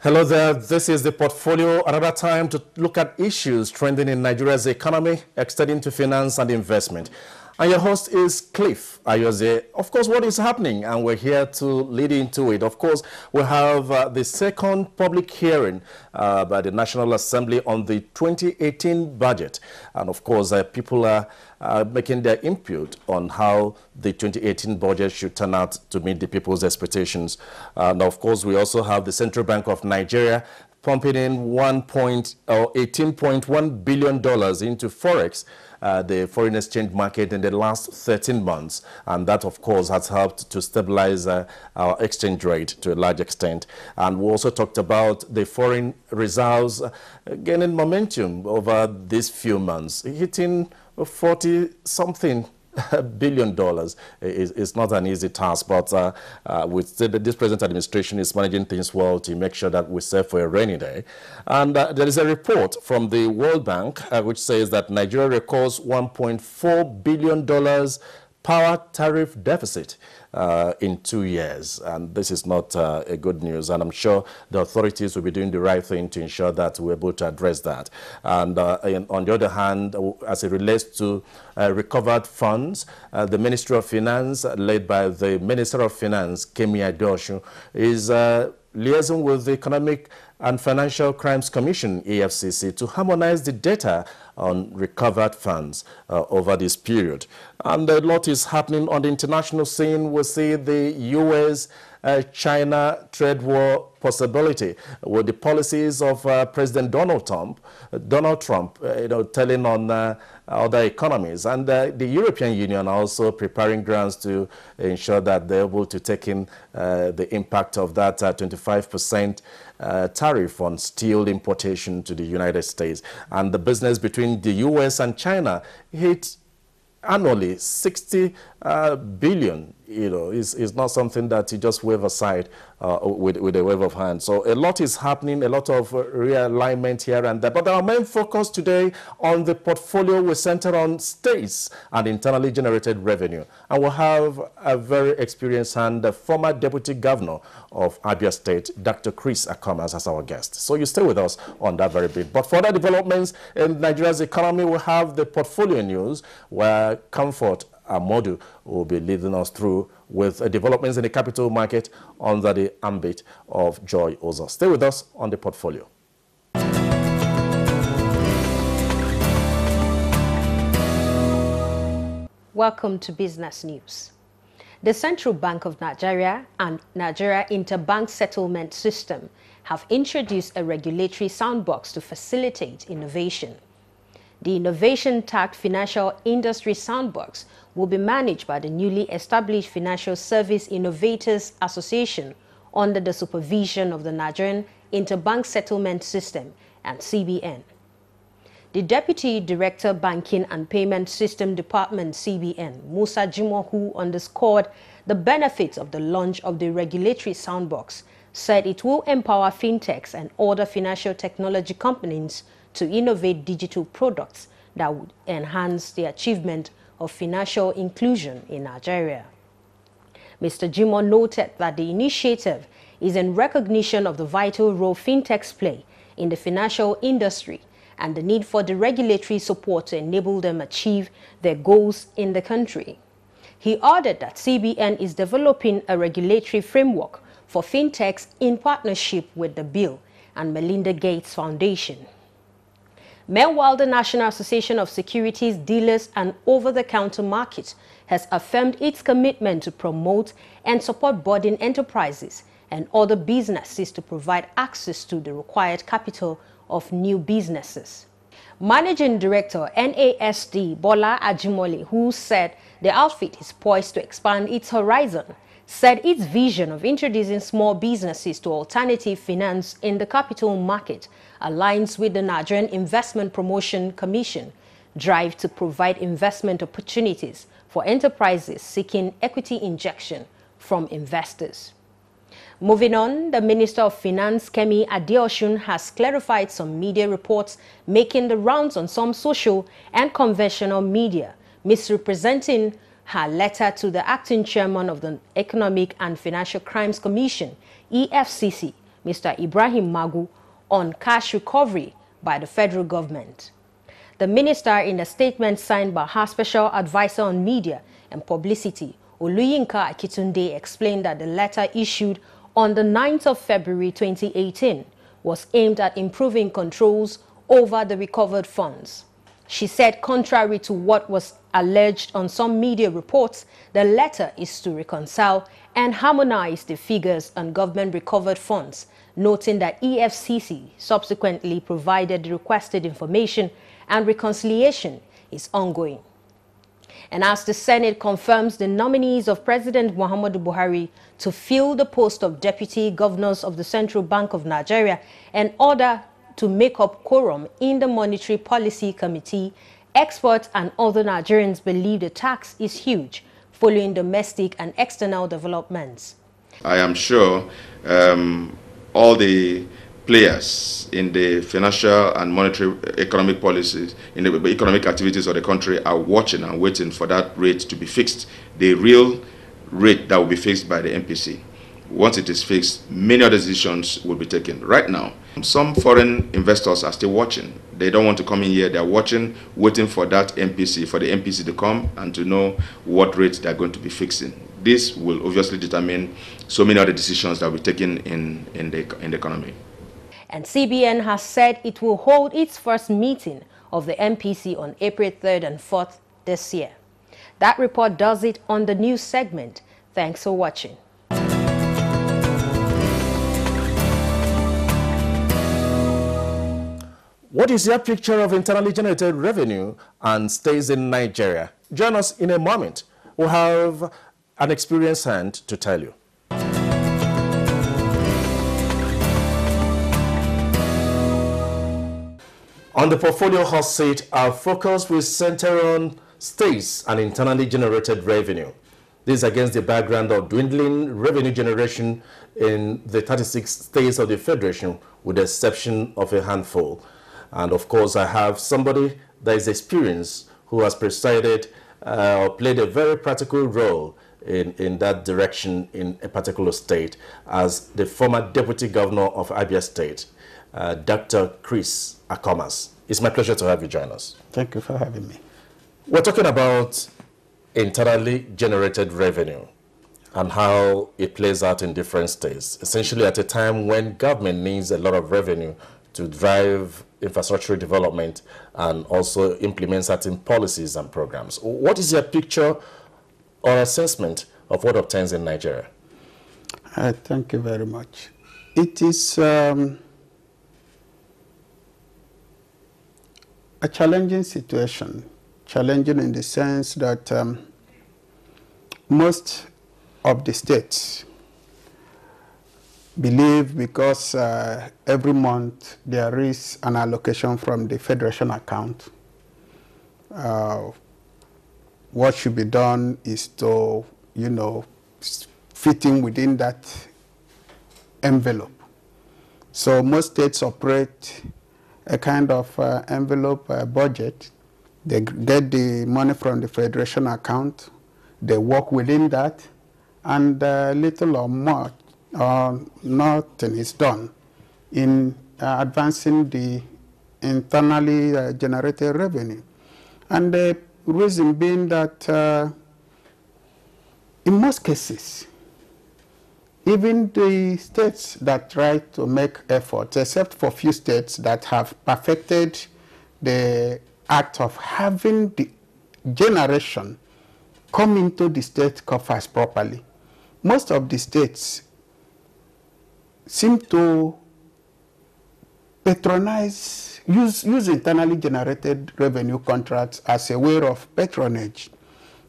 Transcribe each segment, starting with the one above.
Hello there, this is the portfolio, another time to look at issues trending in Nigeria's economy, extending to finance and investment. And your host is Cliff Ayoze. Of course, what is happening? And we're here to lead into it. Of course, we have the second public hearing by the National Assembly on the 2018 budget. And of course, people are making their input on how the 2018 budget should turn out to meet the people's expectations. And of course, we also have the Central Bank of Nigeria pumping in $18.1 billion into Forex, the foreign exchange market, in the last 13 months. And that, of course, has helped to stabilize our exchange rate to a large extent. And we also talked about the foreign reserves gaining momentum over these few months, hitting 40-something billion dollars. Is not an easy task, but with this present administration is managing things well to make sure that we save for a rainy day. And there is a report from the World Bank which says that Nigeria records $1.4 billion power tariff deficit in 2 years. And this is not a good news. And I'm sure the authorities will be doing the right thing to ensure that we're able to address that. And on the other hand, as it relates to recovered funds, the Ministry of Finance, led by the Minister of Finance, Kemi Adeosun, is liaising with the Economic and Financial Crimes Commission, EFCC, to harmonize the data on recovered funds over this period. And a lot is happening on the international scene. We see the US-China trade war possibility with the policies of President Donald Trump, telling on other economies. And the European Union are also preparing grounds to ensure that they're able to take in the impact of that 25% tariff on steel importation to the United States. And the business between the US and China hit annually 60 billion. Is not something that you just wave aside with a wave of hand. So a lot is happening, a lot of realignment here and there. But our main focus today on the portfolio will center on states and internally generated revenue. And we'll have a very experienced and former Deputy Governor of Abuja State, Dr. Chris Akomas, as our guest. So you stay with us on that very bit. But for other developments in Nigeria's economy, we have the portfolio news, where Comfort Amodu will be leading us through with developments in the capital market under the ambit of Joy Ozo. Stay with us on the portfolio. Welcome to Business News. The Central Bank of Nigeria and Nigeria Interbank Settlement System have introduced a regulatory sandbox to facilitate innovation. The innovation-tagged Financial Industry Sandbox will be managed by the newly established Financial Service Innovators Association under the supervision of the Nigerian Interbank Settlement System and CBN. The Deputy Director, Banking and Payment System Department, CBN, Musa Jimoh, who underscored the benefits of the launch of the regulatory sandbox, said it will empower fintechs and other financial technology companies to innovate digital products that would enhance the achievement of financial inclusion in Nigeria. Mr. Jimoh noted that the initiative is in recognition of the vital role fintechs play in the financial industry and the need for the regulatory support to enable them achieve their goals in the country. He added that CBN is developing a regulatory framework for fintechs in partnership with the Bill and Melinda Gates Foundation. Meanwhile, the National Association of Securities Dealers and Over-the-Counter Markets has affirmed its commitment to promote and support budding enterprises and other businesses to provide access to the required capital of new businesses. Managing Director, NASD, Bola Ajimole, who said the outfit is poised to expand its horizon, said its vision of introducing small businesses to alternative finance in the capital market aligns with the Nigerian Investment Promotion Commission drive to provide investment opportunities for enterprises seeking equity injection from investors. Moving on, the Minister of Finance, Kemi Adeosun, has clarified some media reports making the rounds on some social and conventional media, misrepresenting her letter to the acting chairman of the Economic and Financial Crimes Commission, EFCC, Mr. Ibrahim Magu, on cash recovery by the federal government. The minister, in a statement signed by her special advisor on media and publicity, Oluyinka Akitunde, explained that the letter issued on the 9th of February 2018 was aimed at improving controls over the recovered funds. She said, contrary to what was alleged on some media reports, the letter is to reconcile and harmonize the figures on government-recovered funds, noting that EFCC subsequently provided the requested information and reconciliation is ongoing. And as the Senate confirms the nominees of President Muhammadu Buhari to fill the post of Deputy Governors of the Central Bank of Nigeria in order to make up quorum in the Monetary Policy Committee, experts and other Nigerians believe the task is huge following domestic and external developments. I am sure all the players in the financial and monetary economic policies, in the economic activities of the country are watching and waiting for that rate to be fixed, the real rate that will be fixed by the MPC. Once it is fixed, many other decisions will be taken. Right now, some foreign investors are still watching. They don't want to come in here. They're watching, waiting for that MPC, for the MPC to come and to know what rate they're going to be fixing. This will obviously determine so many other decisions that will be taken in the economy. And CBN has said it will hold its first meeting of the MPC on April 3rd and 4th this year. That report does it on the news segment. Thanks for watching. What is your picture of internally generated revenue and stays in Nigeria? Join us in a moment. We'll have an experienced hand to tell you. On the portfolio hot seat, our focus will center on states and internally generated revenue. This against the background of dwindling revenue generation in the 36 states of the Federation, with the exception of a handful. And of course, I have somebody that is experienced who has presided or played a very practical role in that direction in a particular state as the former Deputy Governor of Abia State, Dr. Chris Akomas. It's my pleasure to have you join us. Thank you for having me. We're talking about internally generated revenue and how it plays out in different states, essentially at a time when government needs a lot of revenue to drive infrastructure development and also implement certain policies and programs. What is your picture or assessment of what obtains in Nigeria? Thank you very much. It is a challenging situation, challenging in the sense that most of the states believe because every month there is an allocation from the federation account. What should be done is to, fit in within that envelope. So most states operate a kind of envelope budget. They get the money from the federation account, they work within that, and little or much nothing is done in advancing the internally generated revenue. And the reason being that in most cases, even the states that try to make efforts, except for few states that have perfected the act of having the generation come into the state coffers properly, most of the states seem to patronize, use internally generated revenue contracts as a way of patronage.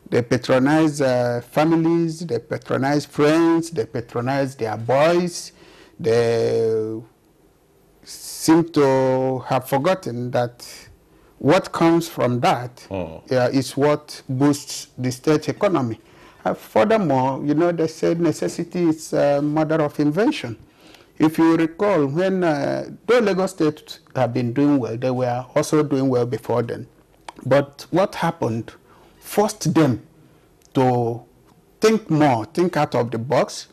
They patronize families, they patronize friends, they patronize their boys. They seem to have forgotten that what comes from that is what boosts the state economy. Furthermore, they said necessity is mother of invention. If you recall, when though Lagos State have been doing well, they were also doing well before then. But what happened forced them to think more, think out of the box,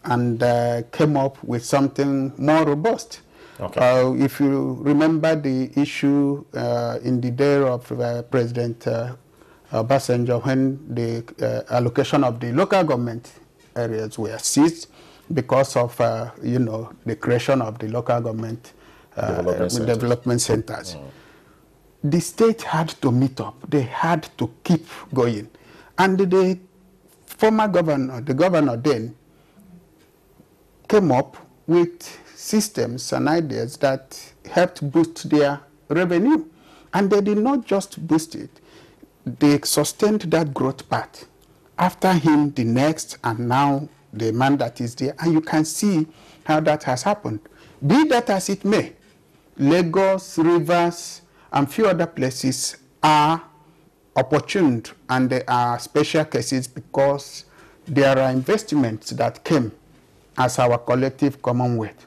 and came up with something more robust. Okay. If you remember the issue in the day of President Obasanjo, when the allocation of the local government areas were seized because of, the creation of the local government development centers. The state had to meet up. They had to keep going. And the former governor, the governor then, came up with systems and ideas that helped boost their revenue. And they did not just boost it. They sustained that growth path. After him, the next, and now the man that is there. And you can see how that has happened. Be that as it may, Lagos, Rivers, and few other places are opportune, and they are special cases because there are investments that came as our collective commonwealth.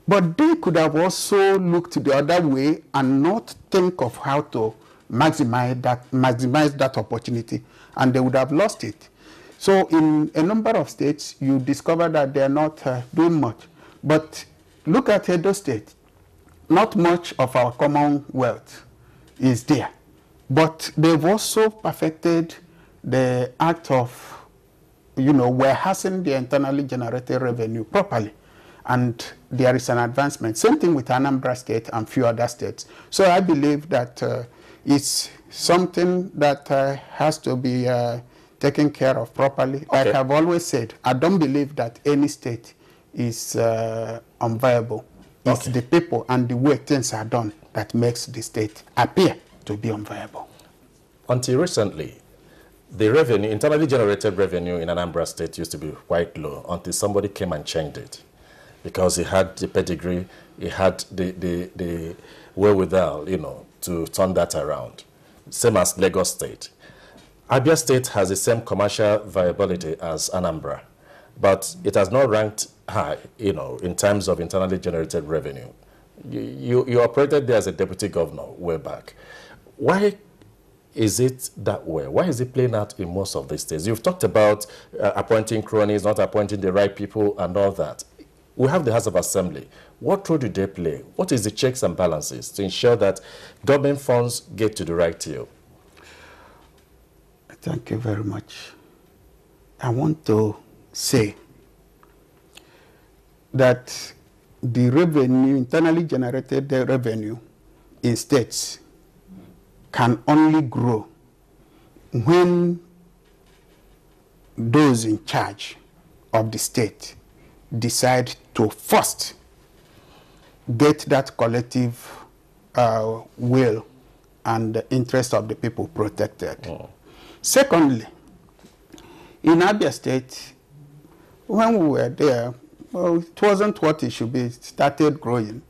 But they could have also looked the other way and not think of how to maximize that opportunity, and they would have lost it. So in a number of states, you discover that they are not doing much. But look at Edo State. Not much of our commonwealth is there. But they've also perfected the act of, warehousing the internally generated revenue properly. And there is an advancement. Same thing with Anambra State and few other states. So I believe that it's something that has to be taken care of properly. Okay. Like I've always said, I don't believe that any state is unviable. It's the people and the way things are done that makes the state appear to be unviable. Until recently, the revenue, internally generated revenue in Anambra State used to be quite low until somebody came and changed it. Because he had the pedigree, he had the wherewithal, to turn that around. Same as Lagos State. Abia State has the same commercial viability as Anambra, but it has not ranked high, in terms of internally generated revenue. You operated there as a deputy governor way back. Why is it that way? Why is it playing out in most of these states? You've talked about appointing cronies, not appointing the right people and all that. We have the House of Assembly. What role do they play? What is the checks and balances to ensure that government funds get to the right till? Thank you very much. I want to say that the revenue, internally generated revenue in states can only grow when those in charge of the state decide to first get that collective will and the interest of the people protected. Secondly, in Abia State, when we were there, well, it wasn't what it should be. It started growing.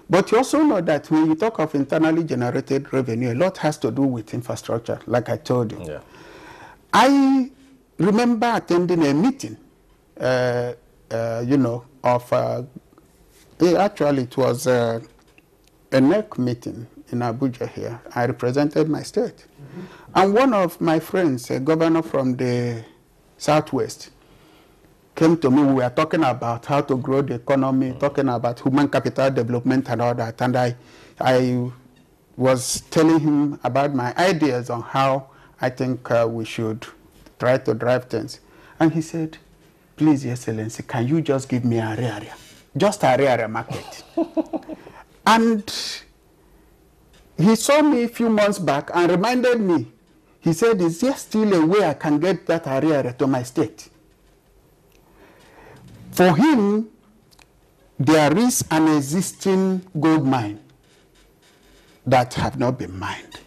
But you also know that when you talk of internally generated revenue, a lot has to do with infrastructure, like I told you. Yeah. I remember attending a meeting, actually it was a NEC meeting in Abuja here. I represented my state. And one of my friends, a governor from the Southwest, came to me. We were talking about how to grow the economy, talking about human capital development and all that. And I was telling him about my ideas on how I think we should try to drive things. And he said, please, Your Excellency, can you just give me an area? Just an area market. And he saw me a few months back and reminded me. He said, is there still a way I can get that area to my state? For him, there is an existing gold mine that have not been mined.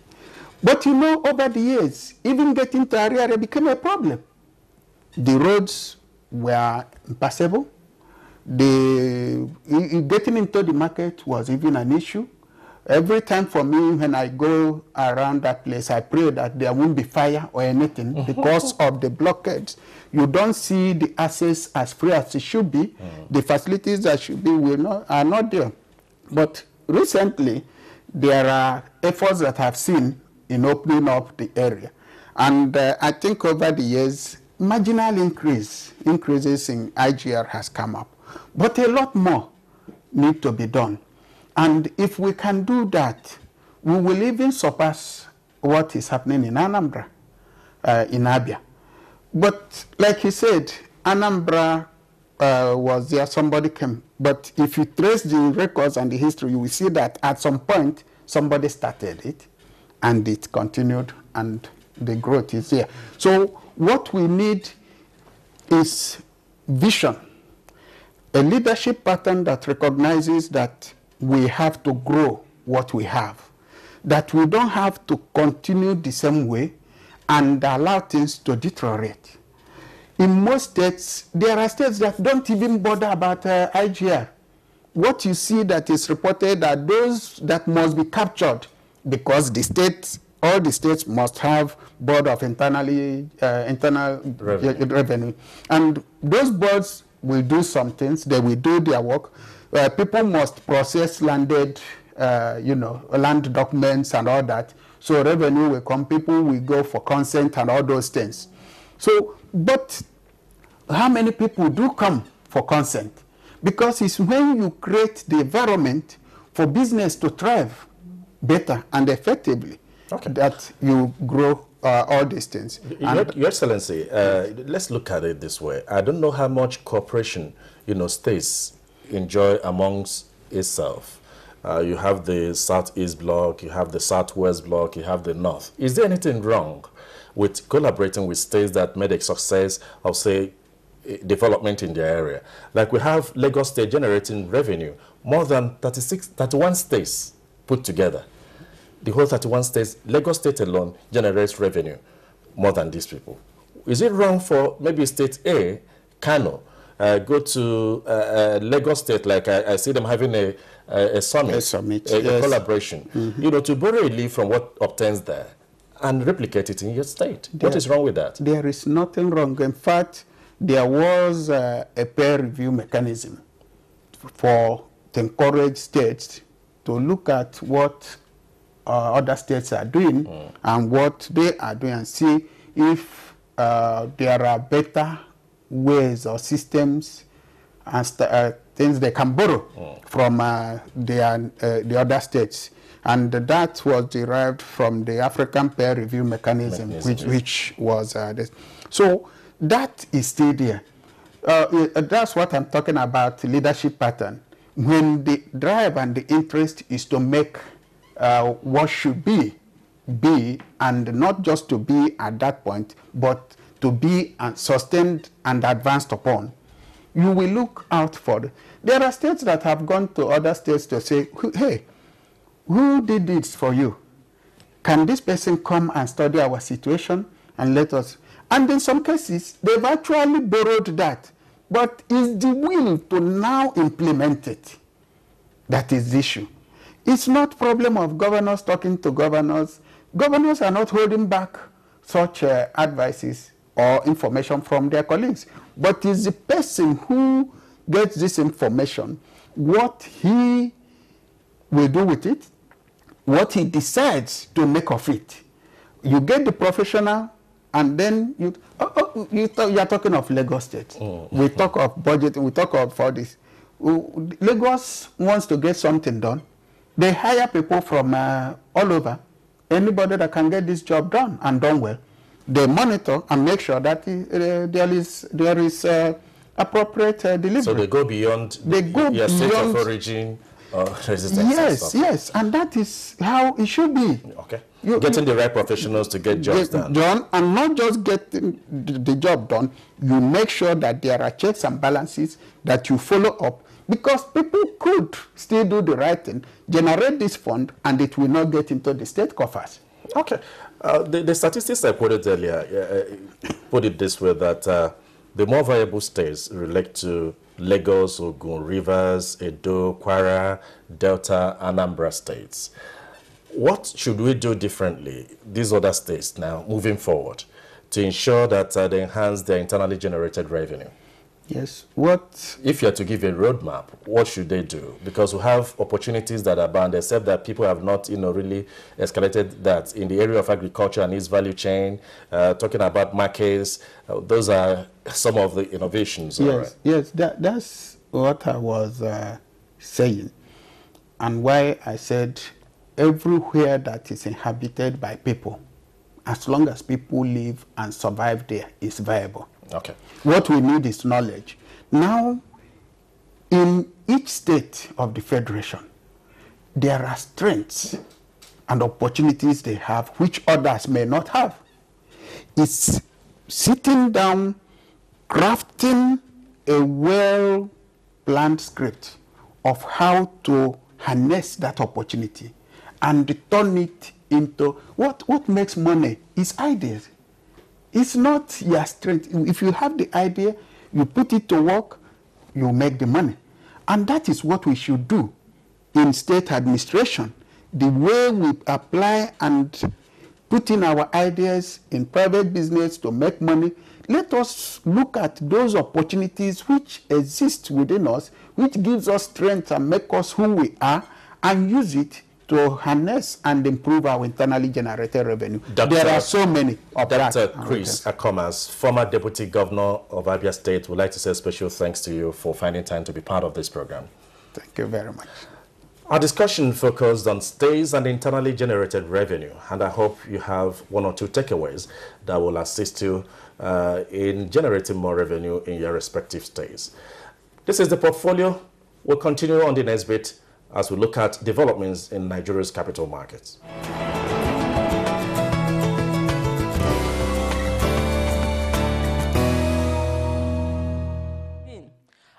But over the years, even getting to area became a problem. The roads were impassable. Getting into the market was even an issue. Every time for me, when I go around that place, I pray that there won't be fire or anything because of the blockades. You don't see the access as free as it should be. The facilities that should be are not there. But recently, there are efforts that I've seen in opening up the area. And I think over the years, marginal increases in IGR has come up. But a lot more need to be done. And if we can do that, we will even surpass what is happening in Anambra, in Abia. But like he said, Anambra was there, somebody came. But if you trace the records and the history, you will see that at some point, somebody started it, and it continued, and the growth is there. So what we need is vision, a leadership pattern that recognizes that we have to grow what we have, that we don't have to continue the same way and allow things to deteriorate. In most states, there are states that don't even bother about IGR. What you see that is reported are those that must be captured because the states, all the states must have board of internal revenue. And those boards will do some things, they will do their work. People must process landed, land documents and all that. So revenue will come, people will go for consent and all those things. So, but how many people do come for consent? Because it's when you create the environment for business to thrive better and effectively that you grow all these things. Your Excellency, let's look at it this way. I don't know how much cooperation, states enjoy amongst itself. You have the Southeast Bloc, you have the Southwest Bloc, you have the North. Is there anything wrong with collaborating with states that made a success of, say, development in their area? Like we have Lagos State generating revenue, more than 31 states put together. The whole 31 states, Lagos State alone generates revenue more than these people. Is it wrong for maybe state A, Kano, go to Lagos State, like I see them having a summit, a collaboration, to borrow a leaf from what obtains there and replicate it in your state? What is wrong with that? There is nothing wrong. In fact, there was a peer review mechanism to encourage states to look at what other states are doing and what they are doing and see if there are better ways or systems and things they can borrow from the other states. And that was derived from the African peer review mechanism. Which was this. So that is still there. That's what I'm talking about, leadership pattern. When the drive and the interest is to make what should be, and not just to be at that point, but to be sustained and advanced upon, you will look out for it. There are states that have gone to other states to say, hey, who did this for you? Can this person come and study our situation and let us? And in some cases, they've actually borrowed that. But is the will to now implement it? That is the issue. It's not problem of governors talking to governors. Governors are not holding back such advices or information from their colleagues. But it's the person who gets this information, what he will do with it, what he decides to make of it. You get the professional, and then you are talking of Lagos State. We talk of budgeting, we talk of all this. Lagos wants to get something done. They hire people from all over, anybody that can get this job done and done well. They monitor and make sure that there is appropriate delivery. So they go beyond your state of origin or residence. Yes, and that is how it should be. Okay. Getting the right professionals to get jobs done. And not just getting the job done, you make sure that there are checks and balances, that you follow up, because people could still do the right thing, generate this fund, and it will not get into the state coffers. Okay. The statistics I quoted earlier put it this way, that the more viable states relate to Lagos, Ogun, Rivers, Edo, Kwara, Delta, Anambra states. What should we do differently, these other states now, moving forward, to ensure that they enhance their internally generated revenue? Yes. What? If you are to give a roadmap, what should they do? Because we have opportunities that are bound, except that people have not, really escalated that in the area of agriculture and its value chain. Talking about markets, those are some of the innovations. Yes, right? yes. That's what I was saying, and why I said everywhere that is inhabited by people, as long as people live and survive there, is viable. Okay. What we need is knowledge. Now, in each state of the Federation, there are strengths and opportunities they have which others may not have. It's sitting down, crafting a well-planned script of how to harness that opportunity and turn it into what makes money is ideas. It's not your strength. If you have the idea, you put it to work, you make the money. And that is what we should do in state administration. The way we apply and put in our ideas in private business to make money, let us look at those opportunities which exist within us, which gives us strength and make us who we are, and use it to harness and improve our internally generated revenue. There are so many of that. Dr. Chris Akomas, former Deputy Governor of Abia State, would like to say special thanks to you for finding time to be part of this program. Thank you very much. Our discussion focused on states and internally generated revenue, and I hope you have one or two takeaways that will assist you in generating more revenue in your respective states. This is the portfolio. We'll continue on the next bit as we look at developments in Nigeria's capital markets.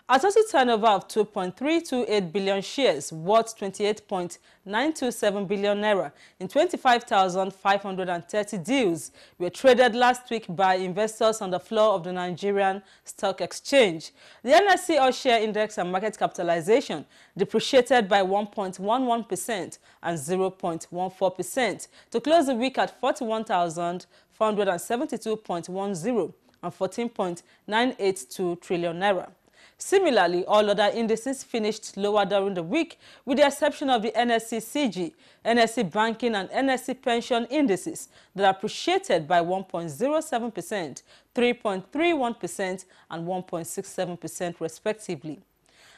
A total turnover of 2.328 billion shares worth 28.927 billion naira in 25,530 deals were traded last week by investors on the floor of the Nigerian Stock Exchange. The NSE All-Share Index and market capitalization depreciated by 1.11% and 0.14% to close the week at 41,472.10 and 14.982 trillion naira. Similarly, all other indices finished lower during the week, with the exception of the NSE CG, NSE Banking and NSE Pension indices that appreciated by 1.07%, 3.31% and 1.67% respectively.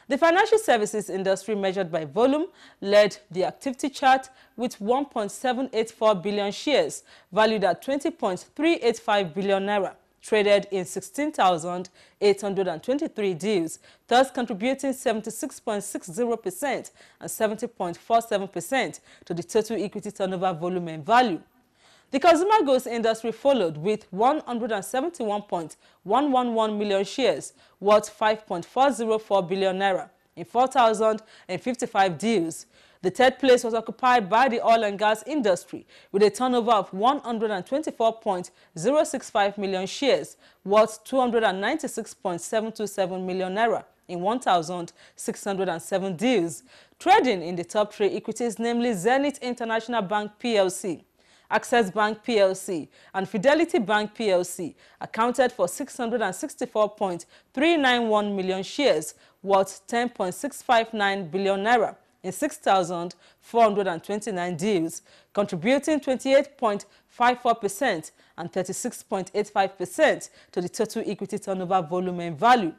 The financial services industry measured by volume led the activity chart with 1.784 billion shares valued at 20.385 billion naira. Traded in 16,823 deals, thus contributing 76.60% and 70.47% to the total equity turnover volume and value. The consumer goods industry followed with 171.111 million shares, worth 5.404 billion naira, in 4,055 deals. The third place was occupied by the oil and gas industry with a turnover of 124.065 million shares, worth 296.727 million naira in 1,607 deals. Trading in the top three equities, namely Zenith International Bank PLC, Access Bank PLC, and Fidelity Bank PLC, accounted for 664.391 million shares, worth 10.659 billion naira. In 6,429 deals, contributing 28.54% and 36.85% to the total equity turnover volume and value.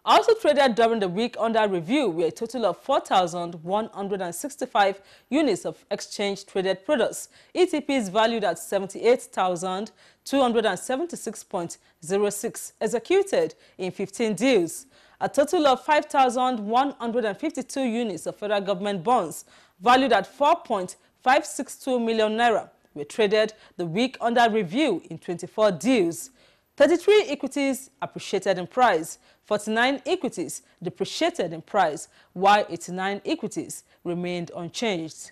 Also traded during the week under review were a total of 4,165 units of exchange-traded products, ETPs valued at 78,276.06, executed in 15 deals. A total of 5,152 units of federal government bonds, valued at 4.562 million naira, were traded the week under review in 24 deals. 33 equities appreciated in price, 49 equities depreciated in price, while 89 equities remained unchanged.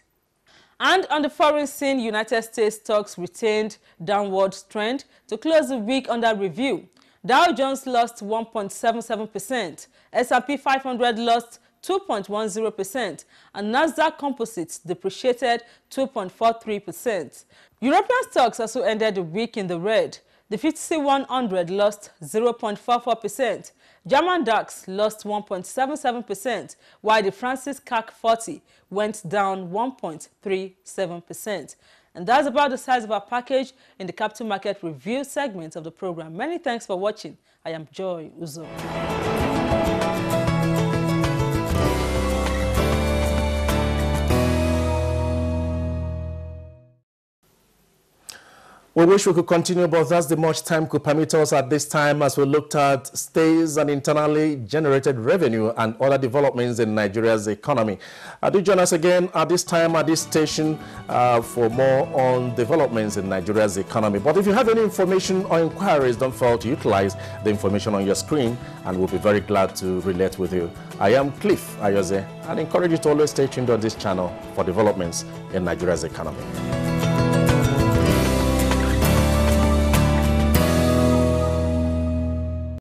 And on the foreign scene, United States stocks retained downward trend to close the week under review. Dow Jones lost 1.77%, S&P 500 lost 2.10%, and Nasdaq Composites depreciated 2.43%. European stocks also ended the week in the red. The FTSE 100 lost 0.44%. German DAX lost 1.77%, while the France's CAC 40 went down 1.37%. And that's about the size of our package in the Capital Market Review segment of the program. Many thanks for watching. I am Joy Uzo. We wish we could continue, but that's the much time could permit us at this time as we looked at states and internally generated revenue and other developments in Nigeria's economy. Do join us again at this time at this station for more on developments in Nigeria's economy. But if you have any information or inquiries, don't fail to utilize the information on your screen, and we'll be very glad to relate with you. I am Cliff Ayoze, and encourage you to always stay tuned on this channel for developments in Nigeria's economy.